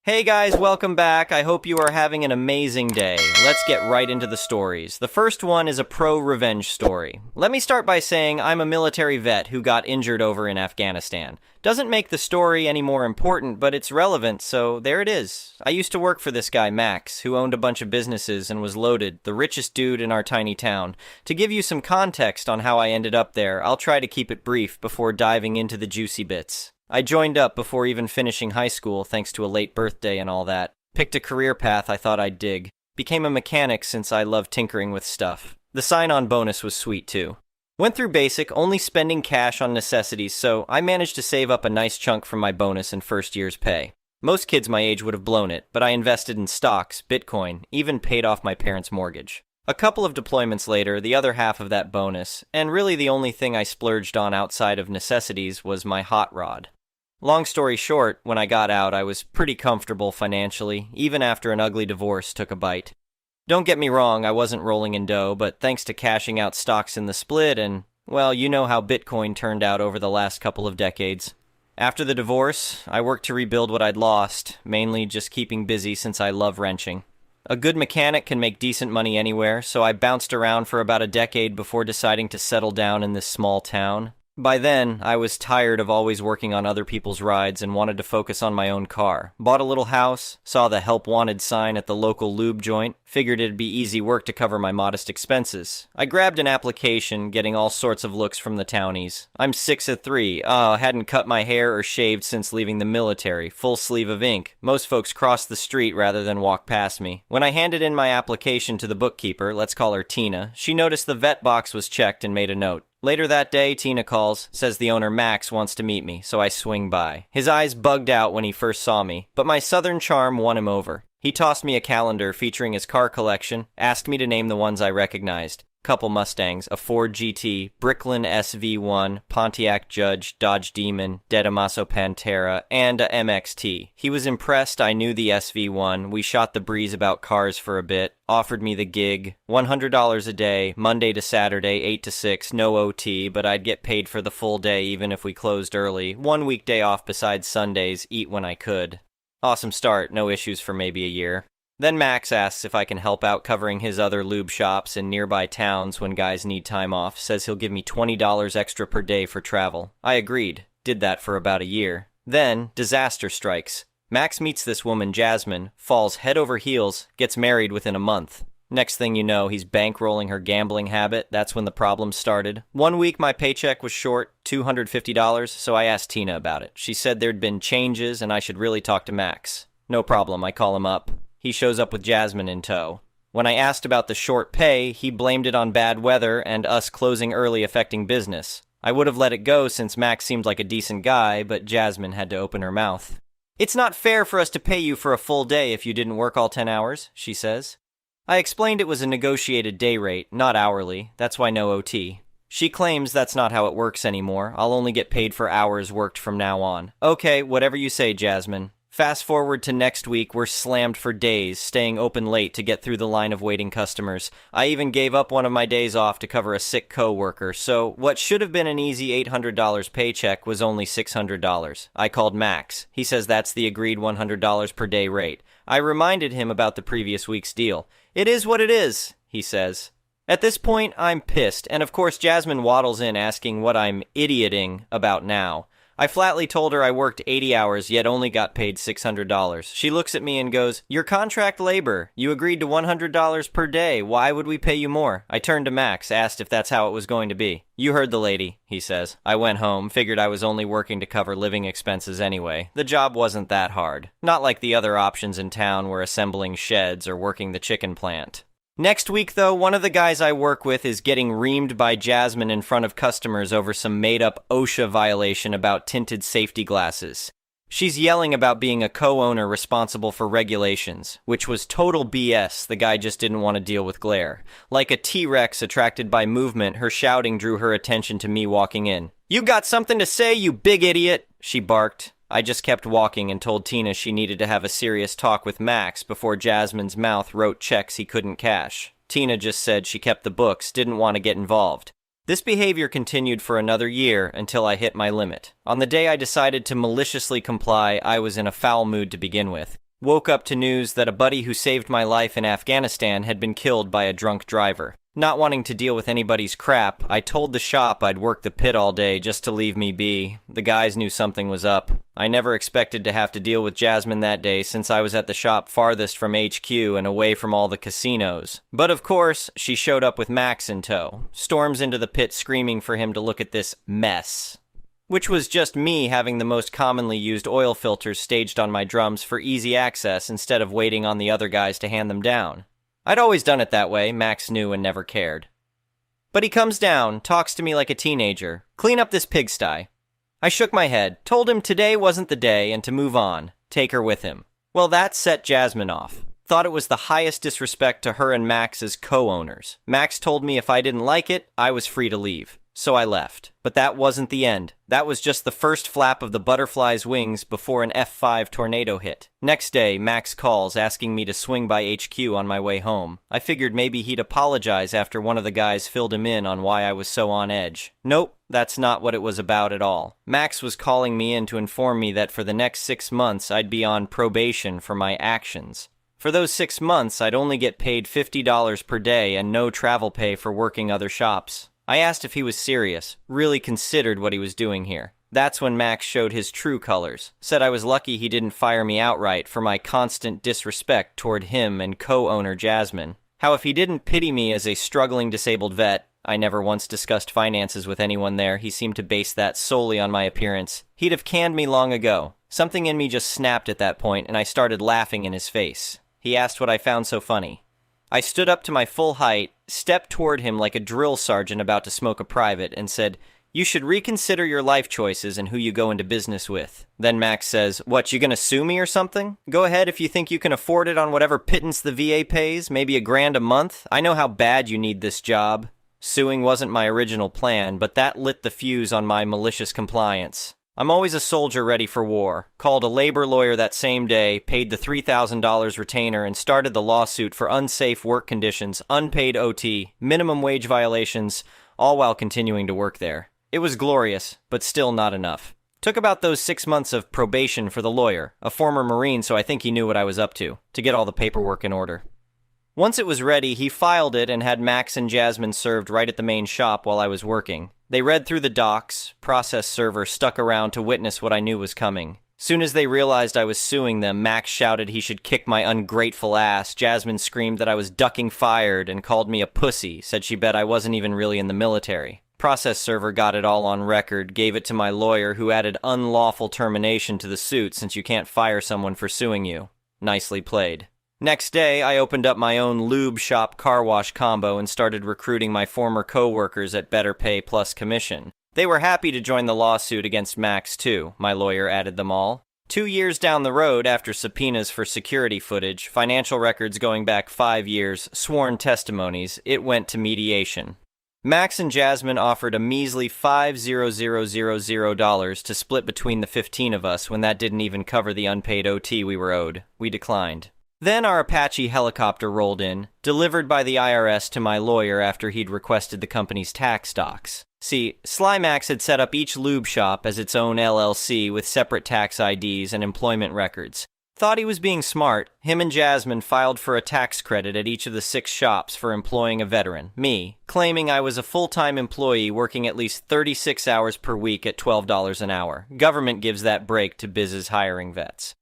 Hey guys, welcome back. I hope you are having an amazing day. Let's get right into the stories. The first one is a pro-revenge story. Let me start by saying I'm a military vet who got injured over in Afghanistan. Doesn't make the story any more important, but it's relevant, so there it is. I used to work for this guy, Max, who owned a bunch of businesses and was loaded, the richest dude in our tiny town. To give you some context on how I ended up there, I'll try to keep it brief before diving into the juicy bits. I joined up before even finishing high school thanks to a late birthday and all that. Picked a career path I thought I'd dig. Became a mechanic since I love tinkering with stuff. The sign-on bonus was sweet too. Went through basic, only spending cash on necessities, so I managed to save up a nice chunk from my bonus and first year's pay. Most kids my age would have blown it, but I invested in stocks, Bitcoin, even paid off my parents' mortgage. A couple of deployments later, the other half of that bonus, and really the only thing I splurged on outside of necessities, was my hot rod. Long story short, when I got out, I was pretty comfortable financially, even after an ugly divorce took a bite. Don't get me wrong, I wasn't rolling in dough, but thanks to cashing out stocks in the split and, well, you know how Bitcoin turned out over the last couple of decades. After the divorce, I worked to rebuild what I'd lost, mainly just keeping busy since I love wrenching. A good mechanic can make decent money anywhere, so I bounced around for about a decade before deciding to settle down in this small town. By then, I was tired of always working on other people's rides and wanted to focus on my own car. Bought a little house, saw the help wanted sign at the local lube joint, figured it'd be easy work to cover my modest expenses. I grabbed an application, getting all sorts of looks from the townies. I'm 6'3", hadn't cut my hair or shaved since leaving the military, full sleeve of ink. Most folks cross the street rather than walk past me. When I handed in my application to the bookkeeper, let's call her Tina, she noticed the vet box was checked and made a note. Later that day, Tina calls, says the owner Max wants to meet me, so I swing by. His eyes bugged out when he first saw me, but my southern charm won him over. He tossed me a calendar featuring his car collection, asked me to name the ones I recognized. Couple Mustangs, a Ford GT, Bricklin SV1, Pontiac Judge, Dodge Demon, Dedamaso Pantera, and a MXT. He was impressed I knew the SV1, we shot the breeze about cars for a bit, offered me the gig, $100 a day, Monday to Saturday, 8 to 6, no OT, but I'd get paid for the full day even if we closed early, one weekday off besides Sundays, eat when I could. Awesome start, no issues for maybe a year. Then Max asks if I can help out covering his other lube shops in nearby towns when guys need time off, says he'll give me $20 extra per day for travel. I agreed, did that for about a year. Then, disaster strikes. Max meets this woman, Jasmine, falls head over heels, gets married within a month. Next thing you know, he's bankrolling her gambling habit. That's when the problems started. One week my paycheck was short, $250, so I asked Tina about it. She said there'd been changes and I should really talk to Max. No problem, I call him up. He shows up with Jasmine in tow. When I asked about the short pay, he blamed it on bad weather and us closing early affecting business. I would have let it go since Max seemed like a decent guy, but Jasmine had to open her mouth. "It's not fair for us to pay you for a full day if you didn't work all 10 hours, she says. I explained it was a negotiated day rate, not hourly. That's why no OT. She claims that's not how it works anymore. I'll only get paid for hours worked from now on. Okay, whatever you say, Jasmine. Fast forward to next week, we're slammed for days, staying open late to get through the line of waiting customers. I even gave up one of my days off to cover a sick co-worker, so what should have been an easy $800 paycheck was only $600. I called Max. He says that's the agreed $100 per day rate. I reminded him about the previous week's deal. It is what it is, he says. At this point, I'm pissed, and of course Jasmine waddles in asking what I'm idioting about now. I flatly told her I worked 80 hours, yet only got paid $600. She looks at me and goes, "You're contract labor. You agreed to $100 per day. Why would we pay you more?" I turned to Max, asked if that's how it was going to be. "You heard the lady," he says. I went home, figured I was only working to cover living expenses anyway. The job wasn't that hard. Not like the other options in town were assembling sheds or working the chicken plant. Next week, though, one of the guys I work with is getting reamed by Jasmine in front of customers over some made-up OSHA violation about tinted safety glasses. She's yelling about being a co-owner responsible for regulations, which was total BS. The guy just didn't want to deal with glare. Like a T-Rex attracted by movement, her shouting drew her attention to me walking in. "You got something to say, you big idiot?" she barked. I just kept walking and told Tina she needed to have a serious talk with Max before Jasmine's mouth wrote checks he couldn't cash. Tina just said she kept the books, didn't want to get involved. This behavior continued for another year until I hit my limit. On the day I decided to maliciously comply, I was in a foul mood to begin with. Woke up to news that a buddy who saved my life in Afghanistan had been killed by a drunk driver. Not wanting to deal with anybody's crap, I told the shop I'd work the pit all day just to leave me be. The guys knew something was up. I never expected to have to deal with Jasmine that day since I was at the shop farthest from HQ and away from all the casinos. But of course, she showed up with Max in tow, storms into the pit screaming for him to look at this mess. Which was just me having the most commonly used oil filters staged on my drums for easy access instead of waiting on the other guys to hand them down. I'd always done it that way, Max knew and never cared. But he comes down, talks to me like a teenager. Clean up this pigsty. I shook my head, told him today wasn't the day and to move on, take her with him. Well, that set Jasmine off. Thought it was the highest disrespect to her and Max as co-owners. Max told me if I didn't like it, I was free to leave. So I left. But that wasn't the end. That was just the first flap of the butterfly's wings before an F5 tornado hit. Next day, Max calls asking me to swing by HQ on my way home. I figured maybe he'd apologize after one of the guys filled him in on why I was so on edge. Nope, that's not what it was about at all. Max was calling me in to inform me that for the next 6 months I'd be on probation for my actions. For those 6 months, I'd only get paid $50 per day and no travel pay for working other shops. I asked if he was serious, really considered what he was doing here. That's when Max showed his true colors, said I was lucky he didn't fire me outright for my constant disrespect toward him and co-owner Jasmine. How if he didn't pity me as a struggling disabled vet, I never once discussed finances with anyone there, he seemed to base that solely on my appearance, he'd have canned me long ago. Something in me just snapped at that point and I started laughing in his face. He asked what I found so funny. I stood up to my full height, stepped toward him like a drill sergeant about to smoke a private, and said, "You should reconsider your life choices and who you go into business with." Then Max says, "What, you gonna sue me or something? Go ahead if you think you can afford it on whatever pittance the VA pays, maybe $1,000 a month. I know how bad you need this job." Suing wasn't my original plan, but that lit the fuse on my malicious compliance. I'm always a soldier ready for war. Called a labor lawyer that same day, paid the $3,000 retainer, and started the lawsuit for unsafe work conditions, unpaid OT, minimum wage violations, all while continuing to work there. It was glorious, but still not enough. Took about those 6 months of probation for the lawyer, a former Marine, so I think he knew what I was up to get all the paperwork in order. Once it was ready, he filed it and had Max and Jasmine served right at the main shop while I was working. They read through the docs, process server stuck around to witness what I knew was coming. Soon as they realized I was suing them, Max shouted he should kick my ungrateful ass, Jasmine screamed that I was ducking fired and called me a pussy, said she bet I wasn't even really in the military. Process server got it all on record, gave it to my lawyer who added unlawful termination to the suit since you can't fire someone for suing you. Nicely played. Next day, I opened up my own lube shop car wash combo and started recruiting my former co-workers at better pay plus commission. They were happy to join the lawsuit against Max too, my lawyer added them all. 2 years down the road, after subpoenas for security footage, financial records going back 5 years, sworn testimonies, it went to mediation. Max and Jasmine offered a measly $5,000 to split between the 15 of us when that didn't even cover the unpaid OT we were owed. We declined. Then our Apache helicopter rolled in, delivered by the IRS to my lawyer after he'd requested the company's tax docs. See, Sly Max had set up each lube shop as its own LLC with separate tax IDs and employment records. Thought he was being smart, him and Jasmine filed for a tax credit at each of the 6 shops for employing a veteran, me, claiming I was a full-time employee working at least 36 hours per week at $12 an hour. Government gives that break to biz's hiring vets.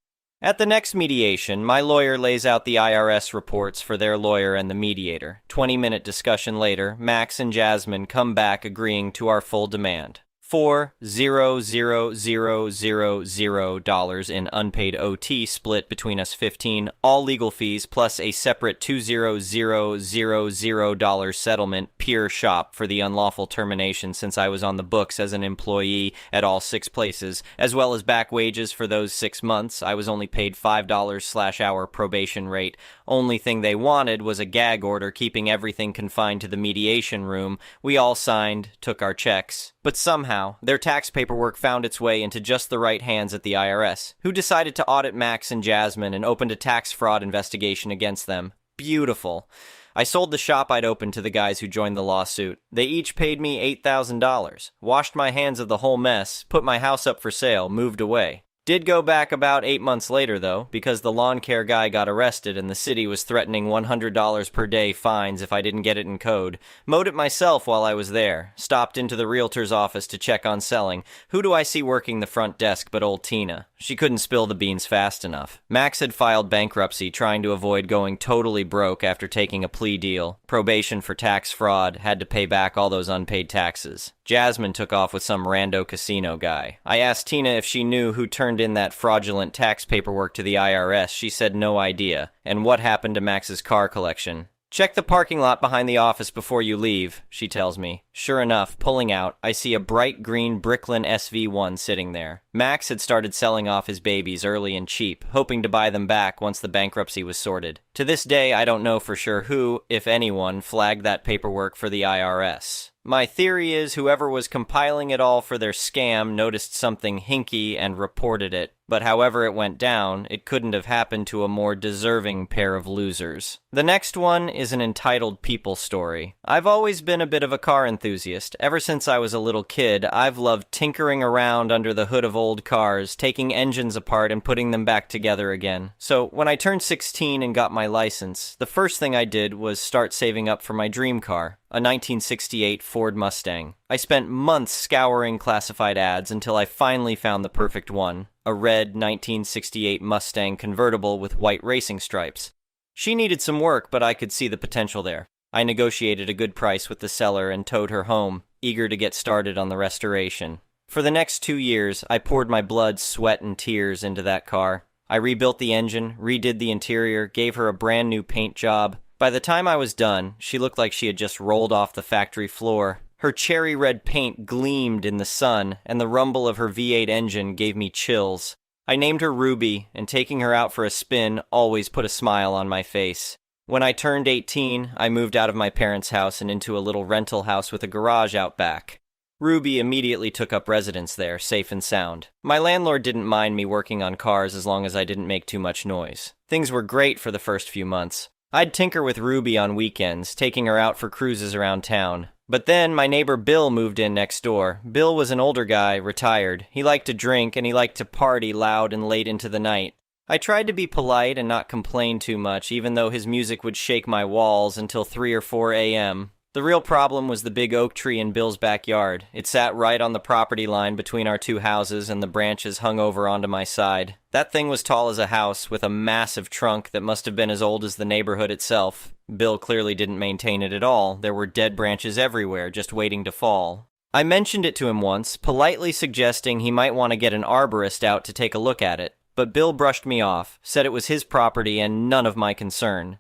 At the next mediation, my lawyer lays out the IRS reports for their lawyer and the mediator. 20-minute discussion later, Max and Jasmine come back agreeing to our full demand. $4,000 in unpaid OT split between us 15, all legal fees, plus a separate $2,000 settlement peer shop for the unlawful termination since I was on the books as an employee at all 6 places, as well as back wages for those 6 months. I was only paid $5/hour probation rate. Only thing they wanted was a gag order keeping everything confined to the mediation room. We all signed, took our checks. But somehow, their tax paperwork found its way into just the right hands at the IRS, who decided to audit Max and Jasmine and opened a tax fraud investigation against them. Beautiful. I sold the shop I'd opened to the guys who joined the lawsuit. They each paid me $8,000, washed my hands of the whole mess, put my house up for sale, moved away. Did go back about 8 months later, though, because the lawn care guy got arrested and the city was threatening $100 per day fines if I didn't get it in code. Mowed it myself while I was there. Stopped into the realtor's office to check on selling. Who do I see working the front desk but old Tina? She couldn't spill the beans fast enough. Max had filed bankruptcy, trying to avoid going totally broke after taking a plea deal. Probation for tax fraud, had to pay back all those unpaid taxes. Jasmine took off with some rando casino guy. I asked Tina if she knew who turned in that fraudulent tax paperwork to the IRS. She said no idea. And what happened to Max's car collection? Check the parking lot behind the office before you leave, she tells me. Sure enough, pulling out, I see a bright green Bricklin SV1 sitting there. Max had started selling off his babies early and cheap, hoping to buy them back once the bankruptcy was sorted. To this day, I don't know for sure who, if anyone, flagged that paperwork for the IRS. My theory is whoever was compiling it all for their scam noticed something hinky and reported it, but however it went down, it couldn't have happened to a more deserving pair of losers. The next one is an entitled people story. I've always been a bit of a car enthusiast. Ever since I was a little kid, I've loved tinkering around under the hood of old cars, taking engines apart and putting them back together again. So when I turned 16 and got my license, the first thing I did was start saving up for my dream car, a 1968 Ford Mustang. I spent months scouring classified ads until I finally found the perfect one, a red 1968 Mustang convertible with white racing stripes. She needed some work, but I could see the potential there. I negotiated a good price with the seller and towed her home, eager to get started on the restoration. For the next 2 years, I poured my blood, sweat, and tears into that car. I rebuilt the engine, redid the interior, gave her a brand new paint job. By the time I was done, she looked like she had just rolled off the factory floor. Her cherry red paint gleamed in the sun, and the rumble of her V8 engine gave me chills. I named her Ruby, and taking her out for a spin always put a smile on my face. When I turned 18, I moved out of my parents' house and into a little rental house with a garage out back. Ruby immediately took up residence there, safe and sound. My landlord didn't mind me working on cars as long as I didn't make too much noise. Things were great for the first few months. I'd tinker with Ruby on weekends, taking her out for cruises around town. But then my neighbor Bill moved in next door. Bill was an older guy, retired. He liked to drink and he liked to party loud and late into the night. I tried to be polite and not complain too much, even though his music would shake my walls until 3 or 4 a.m. The real problem was the big oak tree in Bill's backyard. It sat right on the property line between our two houses and the branches hung over onto my side. That thing was tall as a house, with a massive trunk that must have been as old as the neighborhood itself. Bill clearly didn't maintain it at all. There were dead branches everywhere, just waiting to fall. I mentioned it to him once, politely suggesting he might want to get an arborist out to take a look at it. But Bill brushed me off, said it was his property and none of my concern.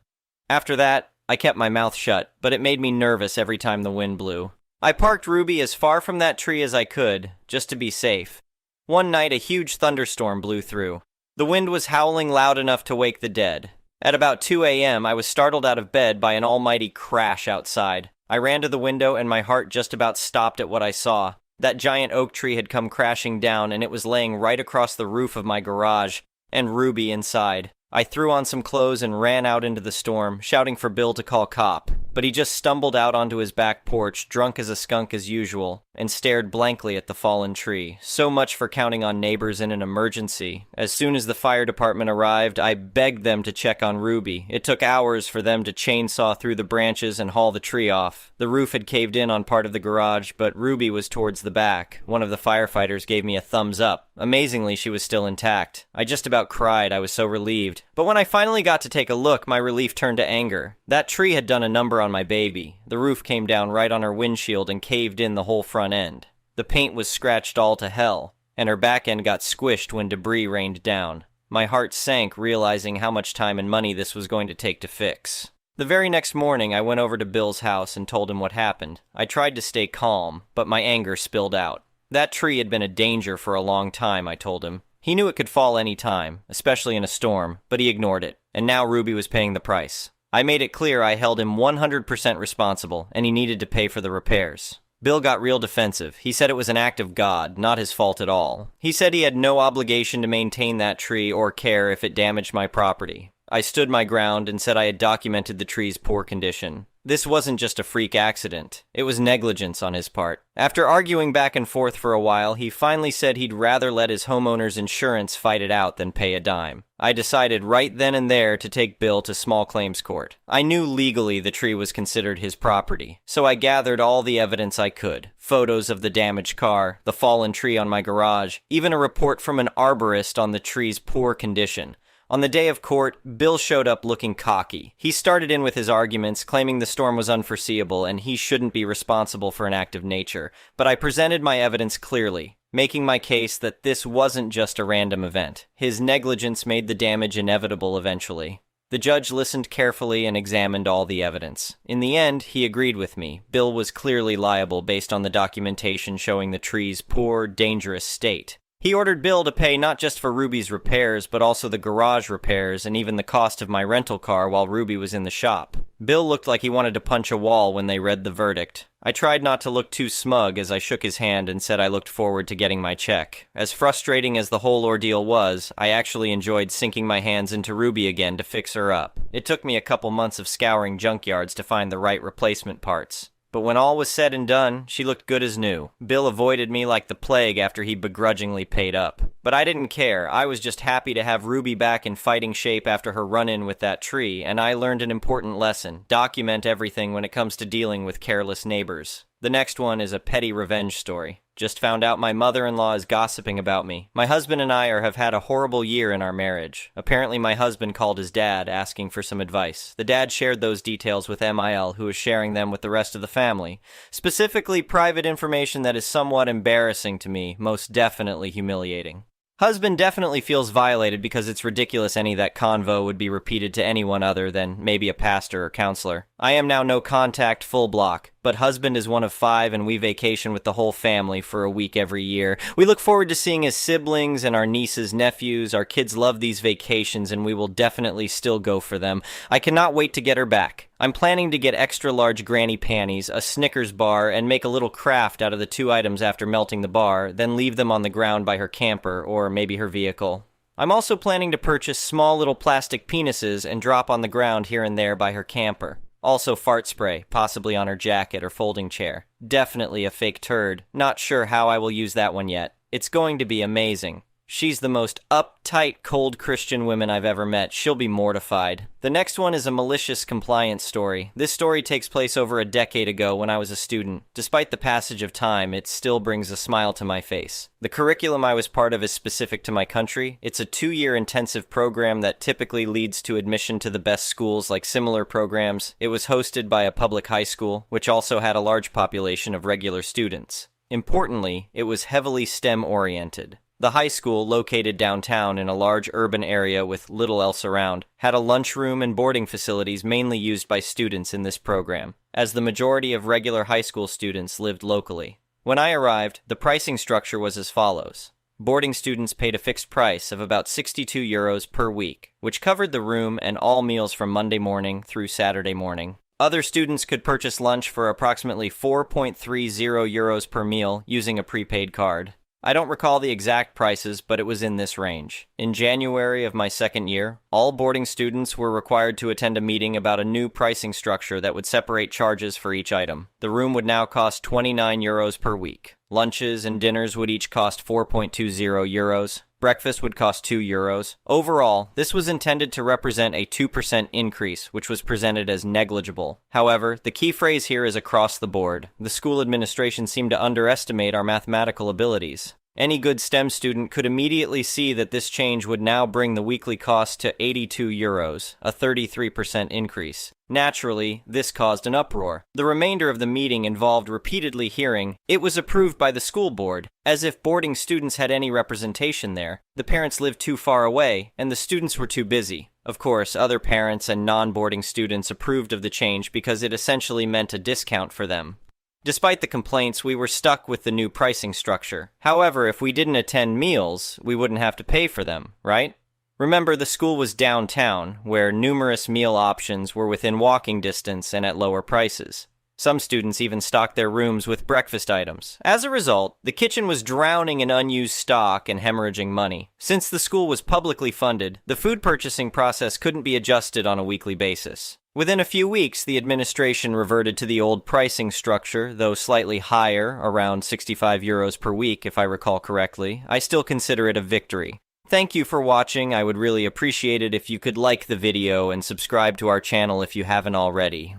After that, I kept my mouth shut, but it made me nervous every time the wind blew. I parked Ruby as far from that tree as I could, just to be safe. One night, a huge thunderstorm blew through. The wind was howling loud enough to wake the dead. At about 2 a.m., I was startled out of bed by an almighty crash outside. I ran to the window and my heart just about stopped at what I saw. That giant oak tree had come crashing down and it was laying right across the roof of my garage, and Ruby inside. I threw on some clothes and ran out into the storm, shouting for Bill to call cop. But he just stumbled out onto his back porch, drunk as a skunk as usual, and stared blankly at the fallen tree. So much for counting on neighbors in an emergency. As soon as the fire department arrived, I begged them to check on Ruby. It took hours for them to chainsaw through the branches and haul the tree off. The roof had caved in on part of the garage, but Ruby was towards the back. One of the firefighters gave me a thumbs up. Amazingly, she was still intact. I just about cried. I was so relieved. But when I finally got to take a look, my relief turned to anger. That tree had done a number on my baby. The roof came down right on her windshield and caved in the whole front end. The paint was scratched all to hell, and her back end got squished when debris rained down. My heart sank, realizing how much time and money this was going to take to fix. The very next morning, I went over to Bill's house and told him what happened. I tried to stay calm, but my anger spilled out. That tree had been a danger for a long time, I told him. He knew it could fall any time, especially in a storm, but he ignored it, and now Ruby was paying the price. I made it clear I held him 100% responsible, and he needed to pay for the repairs. Bill got real defensive. He said it was an act of God, not his fault at all. He said he had no obligation to maintain that tree or care if it damaged my property. I stood my ground and said I had documented the tree's poor condition. This wasn't just a freak accident. It was negligence on his part. After arguing back and forth for a while, he finally said he'd rather let his homeowner's insurance fight it out than pay a dime. I decided right then and there to take Bill to small claims court. I knew legally the tree was considered his property, so I gathered all the evidence I could. Photos of the damaged car, the fallen tree on my garage, even a report from an arborist on the tree's poor condition. On the day of court, Bill showed up looking cocky. He started in with his arguments, claiming the storm was unforeseeable and he shouldn't be responsible for an act of nature. But I presented my evidence clearly, making my case that this wasn't just a random event. His negligence made the damage inevitable eventually. The judge listened carefully and examined all the evidence. In the end, he agreed with me. Bill was clearly liable based on the documentation showing the tree's poor, dangerous state. He ordered Bill to pay not just for Ruby's repairs, but also the garage repairs and even the cost of my rental car while Ruby was in the shop. Bill looked like he wanted to punch a wall when they read the verdict. I tried not to look too smug as I shook his hand and said I looked forward to getting my check. As frustrating as the whole ordeal was, I actually enjoyed sinking my hands into Ruby again to fix her up. It took me a couple months of scouring junkyards to find the right replacement parts. But when all was said and done, she looked good as new. Bill avoided me like the plague after he begrudgingly paid up. But I didn't care. I was just happy to have Ruby back in fighting shape after her run-in with that tree, and I learned an important lesson. Document everything when it comes to dealing with careless neighbors. The next one is a petty revenge story. Just found out my mother-in-law is gossiping about me. My husband and I have had a horrible year in our marriage. Apparently my husband called his dad asking for some advice. The dad shared those details with MIL, who is sharing them with the rest of the family. Specifically, private information that is somewhat embarrassing to me, most definitely humiliating. Husband definitely feels violated because it's ridiculous any of that convo would be repeated to anyone other than maybe a pastor or counselor. I am now no contact full block, but husband is one of 5 and we vacation with the whole family for a week every year. We look forward to seeing his siblings and our nieces, nephews. Our kids love these vacations and we will definitely still go for them. I cannot wait to get her back. I'm planning to get extra large granny panties, a Snickers bar, and make a little craft out of the 2 items after melting the bar, then leave them on the ground by her camper or maybe her vehicle. I'm also planning to purchase small little plastic penises and drop on the ground here and there by her camper. Also fart spray, possibly on her jacket or folding chair. Definitely a fake turd. Not sure how I will use that one yet. It's going to be amazing. She's the most uptight, cold Christian woman I've ever met. She'll be mortified. The next one is a malicious compliance story. This story takes place over a decade ago when I was a student. Despite the passage of time, it still brings a smile to my face. The curriculum I was part of is specific to my country. It's a 2-year intensive program that typically leads to admission to the best schools like similar programs. It was hosted by a public high school, which also had a large population of regular students. Importantly, it was heavily STEM-oriented. The high school, located downtown in a large urban area with little else around, had a lunchroom and boarding facilities mainly used by students in this program, as the majority of regular high school students lived locally. When I arrived, the pricing structure was as follows. Boarding students paid a fixed price of about €62 per week, which covered the room and all meals from Monday morning through Saturday morning. Other students could purchase lunch for approximately €4.30 per meal using a prepaid card. I don't recall the exact prices, but it was in this range. In January of my second year, all boarding students were required to attend a meeting about a new pricing structure that would separate charges for each item. The room would now cost €29 per week. Lunches and dinners would each cost €4.20. Breakfast would cost €2. Overall, this was intended to represent a 2% increase, which was presented as negligible. However, the key phrase here is across the board. The school administration seemed to underestimate our mathematical abilities. Any good STEM student could immediately see that this change would now bring the weekly cost to €82, a 33% increase. Naturally, this caused an uproar. The remainder of the meeting involved repeatedly hearing, "It was approved by the school board," as if boarding students had any representation there. The parents lived too far away, and the students were too busy. Of course, other parents and non-boarding students approved of the change because it essentially meant a discount for them. Despite the complaints, we were stuck with the new pricing structure. However, if we didn't attend meals, we wouldn't have to pay for them, right? Remember, the school was downtown, where numerous meal options were within walking distance and at lower prices. Some students even stocked their rooms with breakfast items. As a result, the kitchen was drowning in unused stock and hemorrhaging money. Since the school was publicly funded, the food purchasing process couldn't be adjusted on a weekly basis. Within a few weeks, the administration reverted to the old pricing structure, though slightly higher, around 65 euros per week if I recall correctly. I still consider it a victory. Thank you for watching. I would really appreciate it if you could like the video and subscribe to our channel if you haven't already.